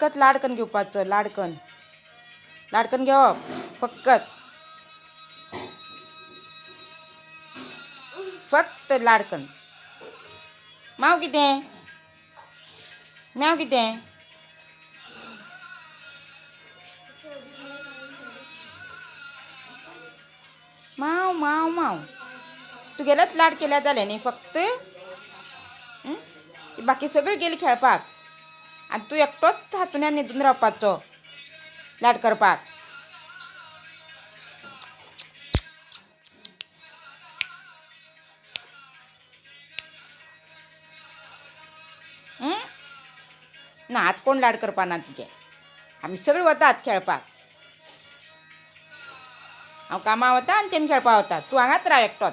फकत लाडकन घेवपाचो. लाडकन लाडकन घेवप फकत फक्त लाडकन. माव कितें म्याव कितें माव माव माव. तुगेलेच लाड केल्या जालें न्ही फक्त. बाकी सगळीं गेलीं खेळपाक आनी तूं एकटोच हातरुण्यान न्हिदून रावपाचो लाड करपाक. ना आतां कोण लाड करपा ना तुगे. आमी सगळीं वतात खेळपाक. हांव कामां वता आनी तेमी खेळपा वतात. तूं हांगाच राव एकटोच.